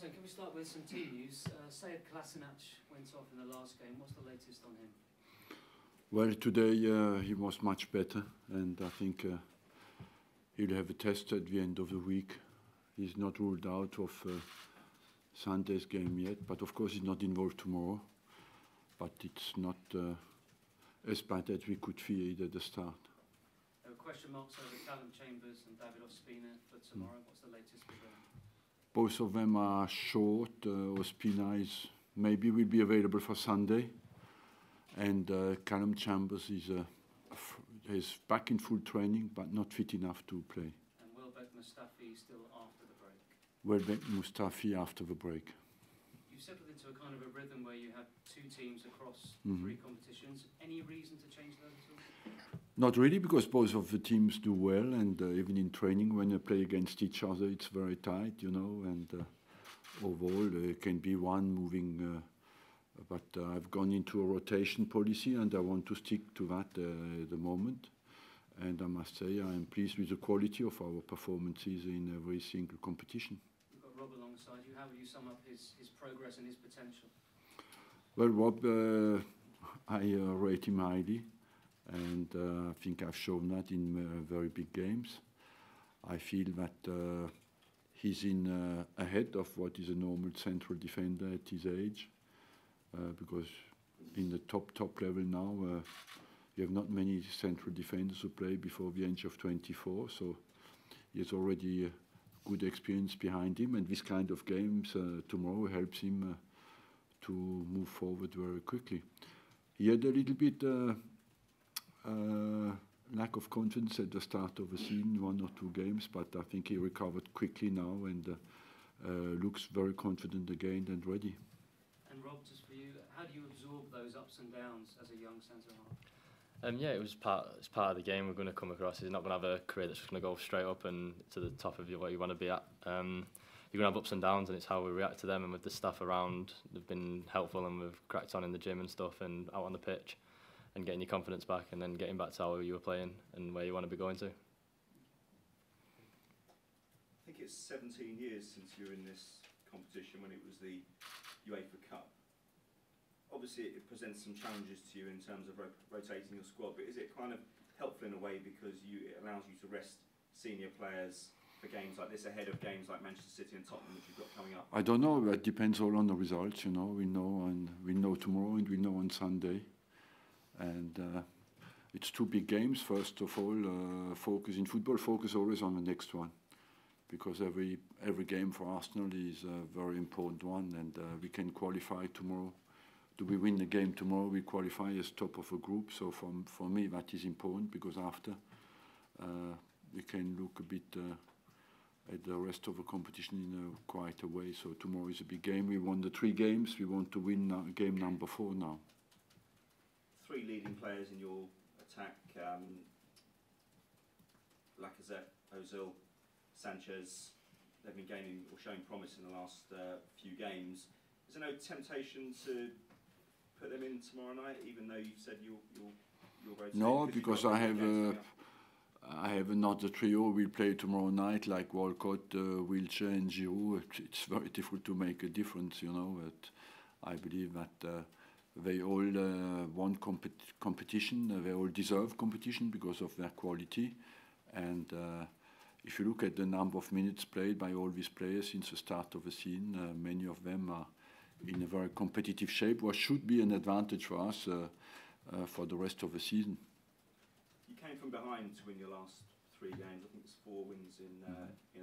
Arsene, can we start with some team news? Sead Kolasinac went off in the last game. What's the latest on him? Well, today he was much better, and I think he'll have a test at the end of the week. He's not ruled out of Sunday's game yet, but of course he's not involved tomorrow. But it's not as bad as we could fear it at the start. There are question marks over Callum Chambers and David Ospina for tomorrow. What's the latest with them? Both of them are short. Ospina maybe will be available for Sunday, and Callum Chambers is back in full training, but not fit enough to play. And Welbeck Mustafi still after the break? Welbeck Mustafi after the break. You've settled into a kind of a rhythm where you have two teams across three competitions. Any reason to change those at all? Not really, because both of the teams do well, and even in training, when they play against each other, it's very tight, you know, and overall there can be one moving. But I've gone into a rotation policy, and I want to stick to that at the moment. And I must say I am pleased with the quality of our performances in every single competition. You've got Rob alongside you. How would you sum up his progress and his potential? Well, Rob, I rate him highly, and I think I've shown that in very big games. I feel that he's ahead of what is a normal central defender at his age, because in the top level now, you have not many central defenders who play before the age of 24, so he has already good experience behind him, and this kind of games tomorrow helps him to move forward very quickly. He had a little bit lack of confidence at the start of the season, 1 or 2 games, but I think he recovered quickly now and looks very confident again and ready. And Rob, just for you, how do you absorb those ups and downs as a young centre-half? Yeah, it's part of the game we're going to come across. He's not going to have a career that's just going to go straight up and to the top of what you want to be at. You're going to have ups and downs, and it's how we react to them. And with the staff around, they've been helpful, and we've cracked on in the gym and stuff and out on the pitch and getting your confidence back and then getting back to how you were playing and where you want to be going to. I think it's 17 years since you were in this competition when it was the UEFA Cup. Obviously it presents some challenges to you in terms of rotating your squad, but is it kind of helpful in a way because it allows you to rest senior players for games like this ahead of games like Manchester City and Tottenham, which you've got coming up? I don't know. It depends all on the results. You know, we know tomorrow and we know on Sunday, and it's 2 big games. First of all, focus in football. Focus always on the next one, because every game for Arsenal is a very important one, and we can qualify tomorrow. Do we win the game tomorrow, we qualify as top of a group. So for me, that is important, because after we can look a bit at the rest of the competition in quite a way. So tomorrow is a big game. We won the 3 games. We want to win game number 4 now. 3 leading players in your attack: Lacazette, Ozil, Sanchez. They've been gaining or showing promise in the last few games. Is there no temptation to put them in tomorrow night, even though you've said you'll rotate? No, because I have another trio will play tomorrow night, like Walcott, Wilshere and Giroud. It's very difficult to make a difference, you know. But I believe that they all want competition. They all deserve competition because of their quality. And if you look at the number of minutes played by all these players since the start of the season, many of them are in a very competitive shape, what should be an advantage for us for the rest of the season. You came from behind to win your last 3 games. I think it's 4 wins in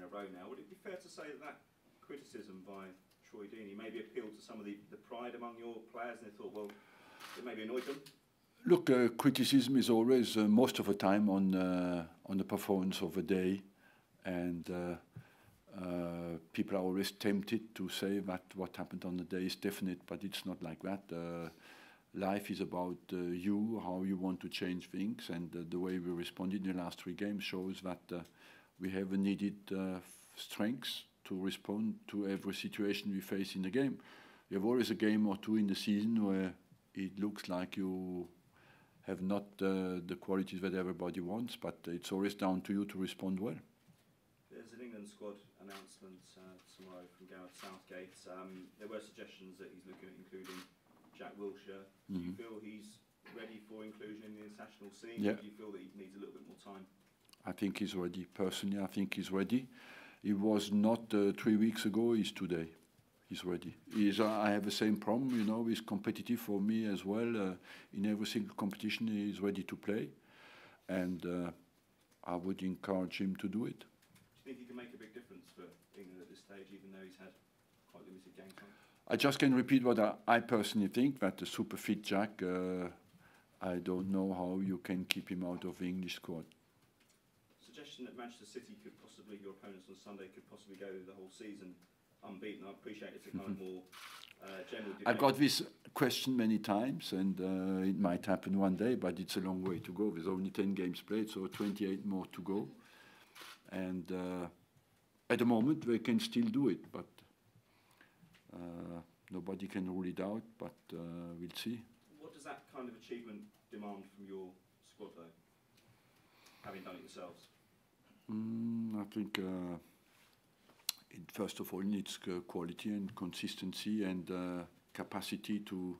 a row now. Would it be fair to say that criticism by Troy Deeney maybe appealed to some of the pride among your players, and they thought, well, it maybe annoyed them? Look, criticism is always most of the time on the performance of the day, and people are always tempted to say that what happened on the day is definite, but it's not like that. Life is about you, how you want to change things, and the way we responded in the last 3 games shows that we have needed strengths to respond to every situation we face in the game. You have always a game or 2 in the season where it looks like you have not the qualities that everybody wants, but it's always down to you to respond well. There's an England squad announcement tomorrow from Gareth Southgate. There were suggestions that he's looking at including Jack Wilshere. Do you feel he's ready for inclusion in the international scene? Yeah. Or do you feel that he needs a little bit more time? I think he's ready. Personally, I think he's ready. He was not 3 weeks ago, he's today. He's ready. I have the same problem, you know, he's competitive for me as well. In every single competition, he's ready to play. And I would encourage him to do it. Do you think he can make a big difference for England at this stage, even though he's had quite limited game time? I just can repeat what I personally think, that the super fit Jack, I don't know how you can keep him out of the English squad. Suggestion that Manchester City could possibly, your opponents on Sunday, could possibly go the whole season unbeaten. I appreciate it's a kind of more general debate. I got this question many times, and it might happen one day, but it's a long way to go. There's only 10 games played, so 28 more to go. And at the moment, they can still do it, but nobody can rule it out, but we'll see. What does that kind of achievement demand from your squad, though, having done it yourselves? I think it first of all needs quality and consistency and capacity to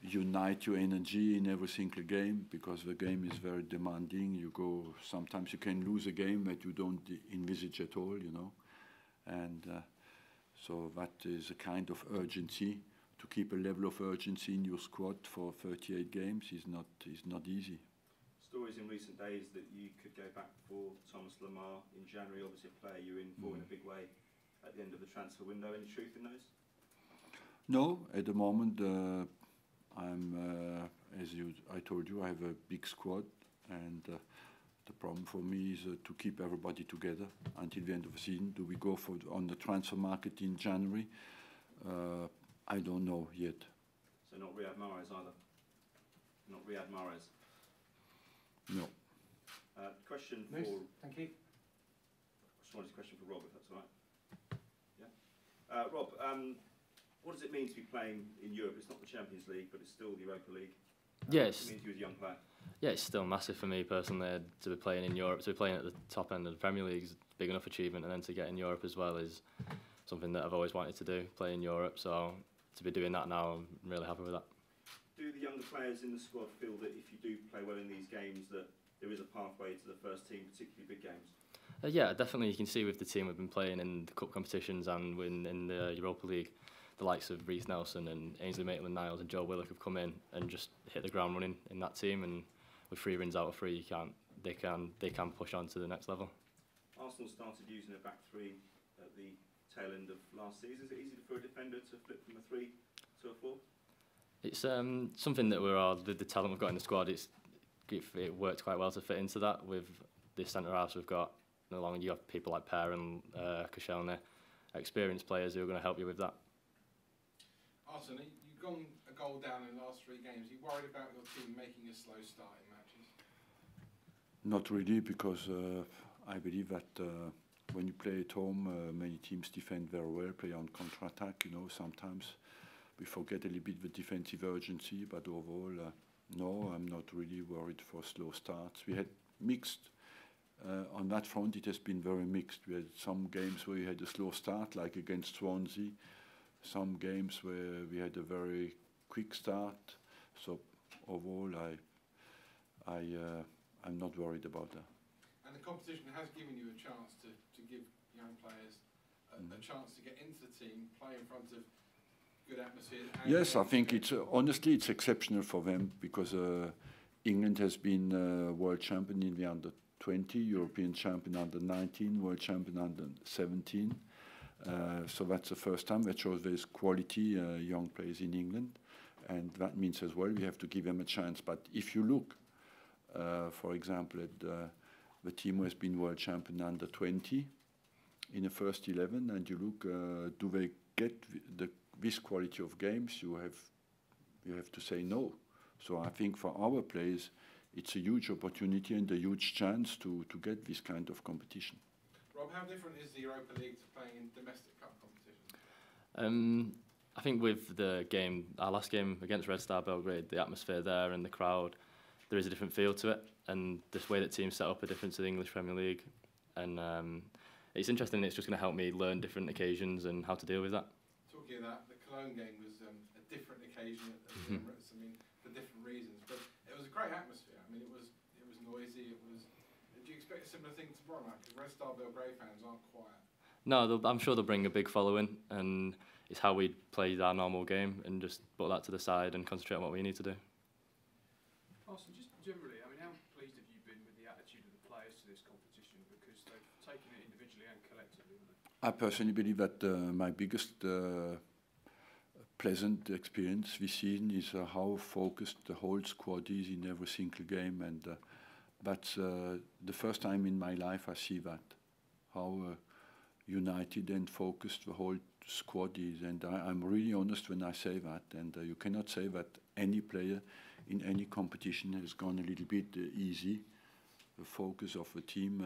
unite your energy in every single game, because the game is very demanding. Sometimes you can lose a game that you don't envisage at all, you know. And so that is a kind of urgency. To keep a level of urgency in your squad for 38 games is not easy. Stories in recent days that you could go back for Thomas Lemar in January, obviously a player you're in for in a big way at the end of the transfer window. Any truth in those? No, at the moment I told you, I have a big squad, and the problem for me is to keep everybody together until the end of the season. Do we go on the transfer market in January? I don't know yet. So not Riyad Mahrez either? Not Riyad Mahrez? No. Question Nice. for... Thank you. Just wanted a question for Rob, if that's all right. Yeah. Rob, what does it mean to be playing in Europe? It's not the Champions League, but it's still the Europa League. Yes. What does it mean to you as a young player? Yeah, it's still massive for me personally to be playing in Europe. To be playing at the top end of the Premier League is a big enough achievement, and then to get in Europe as well is something that I've always wanted to do, play in Europe. So to be doing that now, I'm really happy with that. Do the younger players in the squad feel that if you do play well in these games, that there is a pathway to the first team, particularly big games? Yeah, definitely. You can see with the team we've been playing in the cup competitions and in the Europa League, the likes of Reece Nelson and Ainsley Maitland-Niles and Joe Willock have come in and just hit the ground running in that team. And with 3 wins out of 3, they can push on to the next level. Arsenal started using a back three at the tail end of last season. Is it easy for a defender to flip from a 3 to a 4? It's something that with the talent we've got in the squad, it worked quite well to fit into that. With the centre halves we've got, along you have people like Per and Koscielny, experienced players who are going to help you with that. Arsene, you've gone a goal down in the last 3 games. Are you worried about your team making a slow start in matches? Not really, because I believe that when you play at home, many teams defend very well, play on counter-attack, you know, sometimes we forget a little bit the defensive urgency, but overall, no, I'm not really worried for slow starts. We had mixed, on that front it has been very mixed. We had some games where we had a slow start, like against Swansea, some games where we had a very quick start, so overall I'm not worried about that. And the competition has given you a chance to give young players a chance to get into the team, play in front of good atmosphere. Yes, I think it's honestly it's exceptional for them, because England has been world champion in the under-20, European champion under-19, world champion under-17. So that's the first time. That shows there's quality young players in England, and that means as well we have to give them a chance. But if you look, for example, at the team who has been world champion under-20 in the first 11, and you look, do they get this quality of games? You have to say no. So I think for our players, it's a huge opportunity and a huge chance to get this kind of competition. Rob, how different is the Europa League to playing in domestic cup competitions? I think with our last game against Red Star Belgrade, the atmosphere there and the crowd, there is a different feel to it, and the way that teams set up are different to the English Premier League, and it's interesting. It's just going to help me learn different occasions and how to deal with that. Talking of that, the Cologne game was a different occasion at the Emirates. I mean, for different reasons, but it was a great atmosphere. I mean, it was noisy. It was. Do you expect a similar thing tomorrow night? Because Red Star Belgrade fans aren't quiet. No, I'm sure they'll bring a big following, and it's how we play our normal game, and just put that to the side and concentrate on what we need to do. Arsene, just generally, I mean, how pleased have you been with the attitude of the players to this competition? Because they've taken it individually and collectively, haven't they? I personally believe that my biggest pleasant experience this season is how focused the whole squad is in every single game, and that's the first time in my life I see that, how united and focused the whole squad is, and I'm really honest when I say that, and you cannot say that any player in any competition has gone a little bit easy. The focus of the team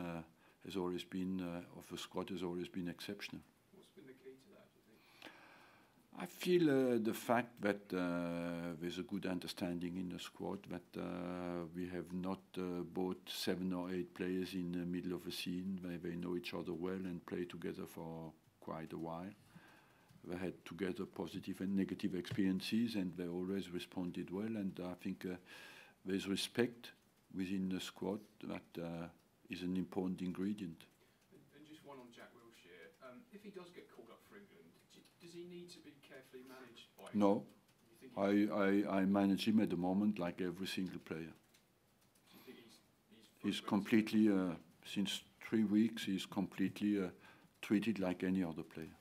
has always been, of the squad has always been exceptional. What's been the key to that, do you think? I feel the fact that there's a good understanding in the squad, that we have not bought 7 or 8 players in the middle of the season. They know each other well and play together for quite a while. They had together positive and negative experiences, and they always responded well. And I think there's respect within the squad that is an important ingredient. And just one on Jack Wilshere. If he does get called up for England, does he need to be carefully managed by him? No, You think I manage him at the moment like every single player. do you think He's completely, since 3 weeks, he's completely treated like any other player.